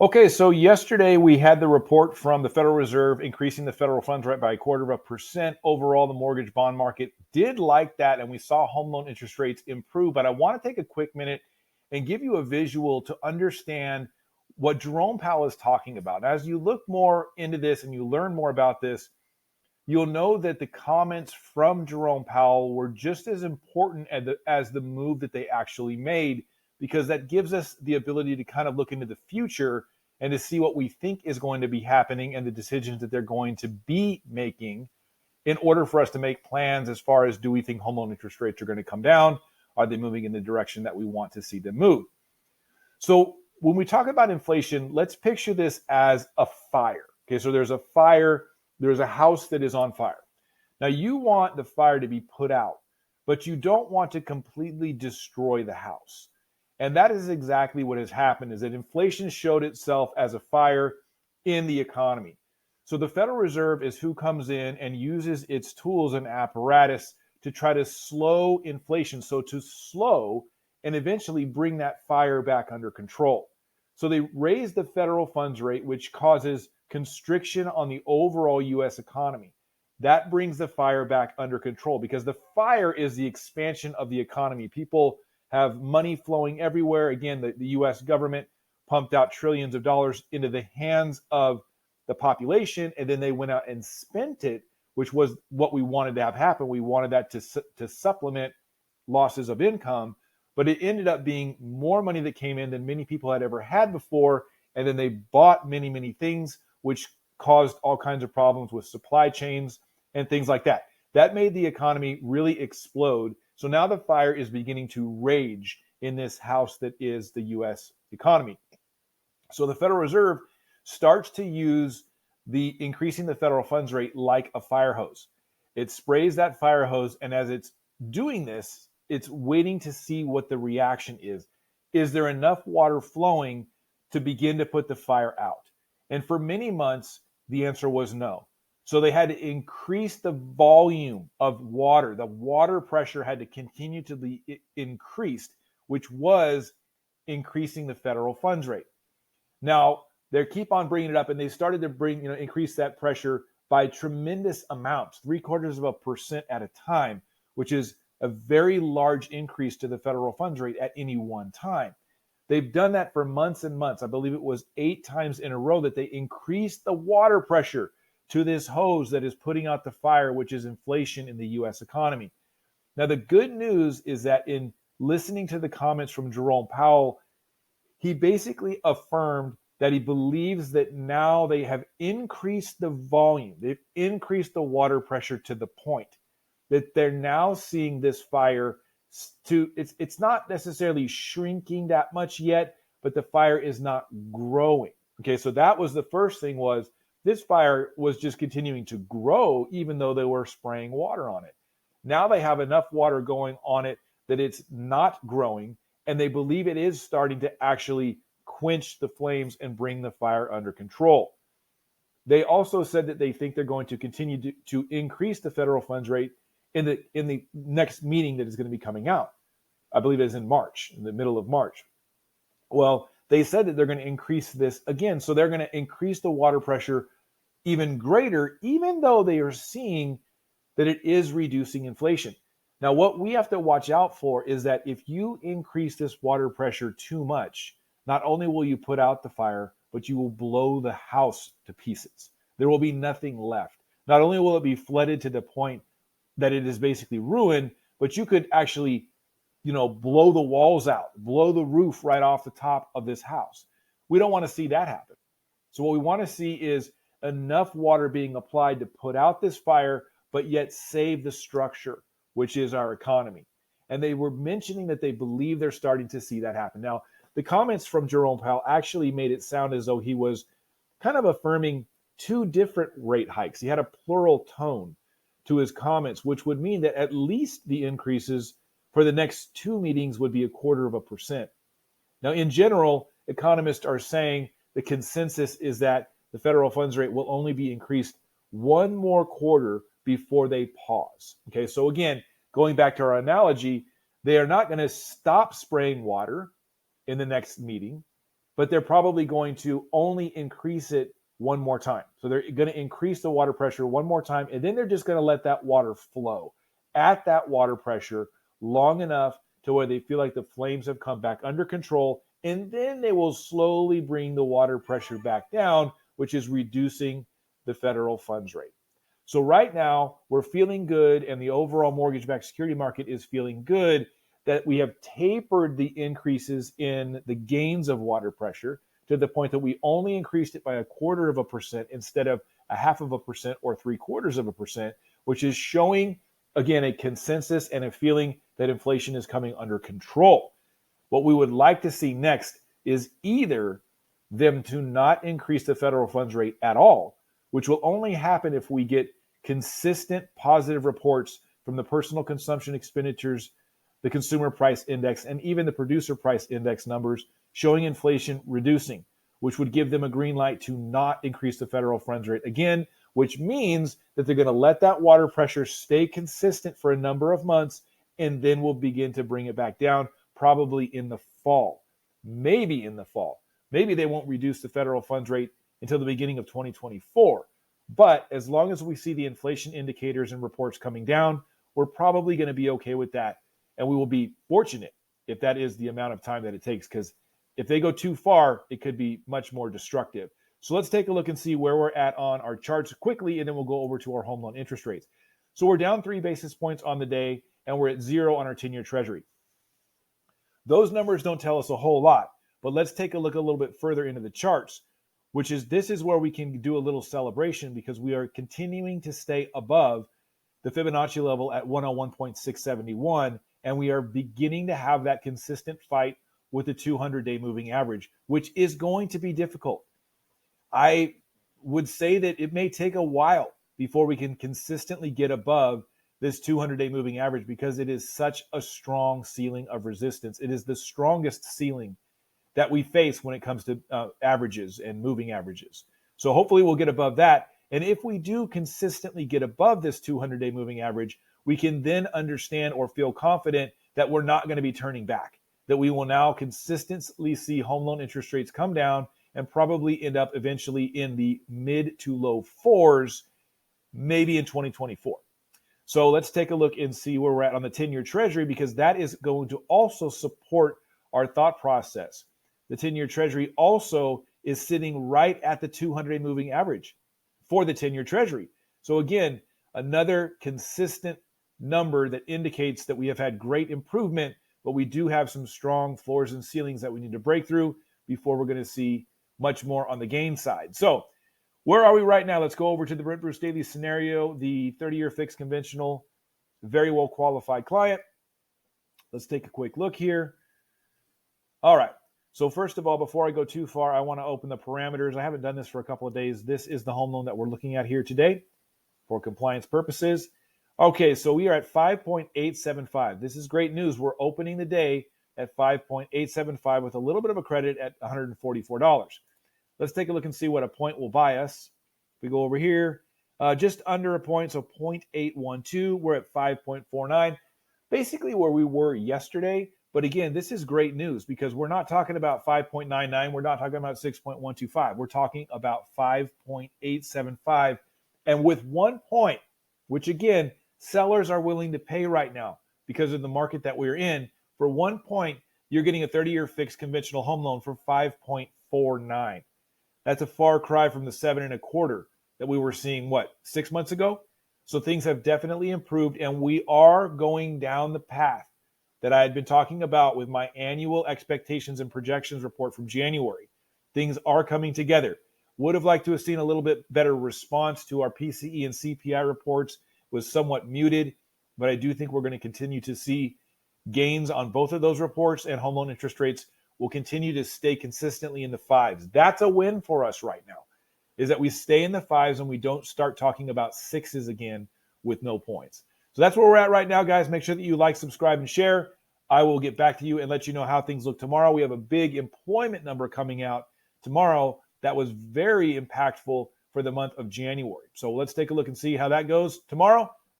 Okay, so yesterday we had the report from the Federal Reserve increasing the federal funds rate by 0.25%. Overall, the mortgage bond market did like that, and we saw home loan interest rates improve. But I want to take a quick minute and give you a visual to understand what Jerome Powell is talking about. As you look more into this and you learn more about this, you'll know that the comments from Jerome Powell were just as important as the move that they actually made, because that gives us the ability to kind of look into the future and to see what we think is going to be happening and the decisions that they're going to be making in order for us to make plans as far as, do we think home loan interest rates are going to come down? Are they moving in the direction that we want to see them move? So when we talk about inflation, let's picture this as a fire. Okay, so there's a fire, there's a house that is on fire. Now you want the fire to be put out, but you don't want to completely destroy the house. And that is exactly what has happened, is that inflation showed itself as a fire in the economy. So the Federal Reserve is who comes in and uses its tools and apparatus to try to slow inflation. So to slow and eventually bring that fire back under control. So they raise the federal funds rate, which causes constriction on the overall U.S. economy. That brings the fire back under control, because the fire is the expansion of the economy. People have money flowing everywhere. Again, the U.S. government pumped out trillions of dollars into the hands of the population, and then they went out and spent it, which was what we wanted to have happen. We wanted that to supplement losses of income, but it ended up being more money that came in than many people had ever had before, and then they bought many, many things, which caused all kinds of problems with supply chains and things like that. That made the economy really explode. So now the fire is beginning to rage in this house that is the U.S. economy. So the Federal Reserve starts to use the increasing the federal funds rate like a fire hose. It sprays that fire hose, and as it's doing this, it's waiting to see what the reaction is. Is there enough water flowing to begin to put the fire out? And for many months, the answer was no. So they had to increase the volume of water. The water pressure had to continue to be increased, which was increasing the federal funds rate. Now, they keep on bringing it up, and they started to increase that pressure by tremendous amounts, 0.75% at a time, which is a very large increase to the federal funds rate at any one time. They've done that for months and months. I believe it was 8 times in a row that they increased the water pressure to this hose that is putting out the fire, which is inflation in the U.S. economy. Now, the good news is that in listening to the comments from Jerome Powell, he basically affirmed that he believes that now they have increased the volume. They've increased the water pressure to the point that they're now seeing this fire it's not necessarily shrinking that much yet, but the fire is not growing. Okay, so that was the first thing, was this fire was just continuing to grow even though they were spraying water on it. Now they have enough water going on it that it's not growing, and they believe it is starting to actually quench the flames and bring the fire under control. They also said that they think they're going to continue to increase the federal funds rate in the next meeting that is going to be coming out. I believe it is in March, in the middle of March. Well, they said that they're going to increase this again. So they're going to increase the water pressure even greater, even though they are seeing that it is reducing inflation. Now, what we have to watch out for is that if you increase this water pressure too much, not only will you put out the fire, but you will blow the house to pieces. There will be nothing left. Not only will it be flooded to the point that it is basically ruined, but you could actually, blow the walls out, blow the roof right off the top of this house. We don't want to see that happen. So what we want to see is enough water being applied to put out this fire, but yet save the structure, which is our economy. And they were mentioning that they believe they're starting to see that happen. Now, the comments from Jerome Powell actually made it sound as though he was kind of affirming 2 different rate hikes. He had a plural tone to his comments, which would mean that at least the increases for the next 2 meetings would be 0.25%. Now, in general, economists are saying the consensus is that the federal funds rate will only be increased 1 more quarter before they pause. Okay, so again, going back to our analogy, they are not going to stop spraying water in the next meeting. but they're probably going to only increase it one more time. So they're going to increase the water pressure one more time, and then they're just going to let that water flow at that water pressure long enough to where they feel like the flames have come back under control, and then they will slowly bring the water pressure back down, which is reducing the federal funds rate. So right now, we're feeling good, and the overall mortgage-backed security market is feeling good that we have tapered the increases in the gains of water pressure to the point that we only increased it by 0.25% instead of 0.5% or 0.75%, which is showing, again, a consensus and a feeling that inflation is coming under control. What we would like to see next is either them to not increase the federal funds rate at all, which will only happen if we get consistent positive reports from the personal consumption expenditures, the consumer price index, and even the producer price index numbers showing inflation reducing, which would give them a green light to not increase the federal funds rate again, which means that they're going to let that water pressure stay consistent for a number of months, and then we'll begin to bring it back down, probably in the fall, maybe in the fall. Maybe they won't reduce the federal funds rate until the beginning of 2024. But as long as we see the inflation indicators and reports coming down, we're probably going to be okay with that. And we will be fortunate if that is the amount of time that it takes, because if they go too far, it could be much more destructive. So let's take a look and see where we're at on our charts quickly, and then we'll go over to our home loan interest rates. So we're down 3 basis points on the day, and we're at 0 on our 10-year Treasury. Those numbers don't tell us a whole lot, but let's take a look a little bit further into the charts, which is this is where we can do a little celebration because we are continuing to stay above the Fibonacci level at 101.671, and we are beginning to have that consistent fight with the 200-day moving average, which is going to be difficult. I would say that it may take a while before we can consistently get above this 200-day moving average because it is such a strong ceiling of resistance. It is the strongest ceiling that we face when it comes to averages and moving averages. So hopefully we'll get above that. And if we do consistently get above this 200-day moving average, we can then understand or feel confident that we're not going to be turning back, that we will now consistently see home loan interest rates come down and probably end up eventually in the mid to low 4s, maybe in 2024. So let's take a look and see where we're at on the 10-year Treasury, because that is going to also support our thought process. The 10-year Treasury also is sitting right at the 200-day moving average for the 10-year Treasury. So again, another consistent number that indicates that we have had great improvement, but we do have some strong floors and ceilings that we need to break through before we're going to see much more on the gain side. So where are we right now? Let's go over to the Brent Bruce Daily scenario, the 30-year fixed conventional, very well qualified client. Let's take a quick look here. All right. So first of all, before I go too far, I want to open the parameters. I haven't done this for a couple of days. This is the home loan that we're looking at here today for compliance purposes. Okay, so we are at 5.875. This is great news. We're opening the day at 5.875 with a little bit of a credit at $144. Let's take a look and see what a point will buy us. If we go over here, just under a point, so 0.812. We're at 5.49, basically where we were yesterday. But again, this is great news because we're not talking about 5.99. We're not talking about 6.125. We're talking about 5.875. And with 1 point, which again, sellers are willing to pay right now because of the market that we're in, for 1 point, you're getting a 30-year fixed conventional home loan for 5.49. That's a far cry from the 7.25 that we were seeing, 6 months ago? So things have definitely improved, and we are going down the path that I had been talking about with my annual expectations and projections report from January. Things are coming together. Would have liked to have seen a little bit better response to our PCE and CPI reports. It was somewhat muted, but I do think we're going to continue to see gains on both of those reports, and home loan interest rates will continue to stay consistently in the 5s. That's a win for us right now, is that we stay in the 5s and we don't start talking about 6s again with no points. So that's where we're at right now, guys. Make sure that you like, subscribe, and share. I will get back to you and let you know how things look tomorrow. We have a big employment number coming out tomorrow that was very impactful for the month of January. So let's take a look and see how that goes tomorrow.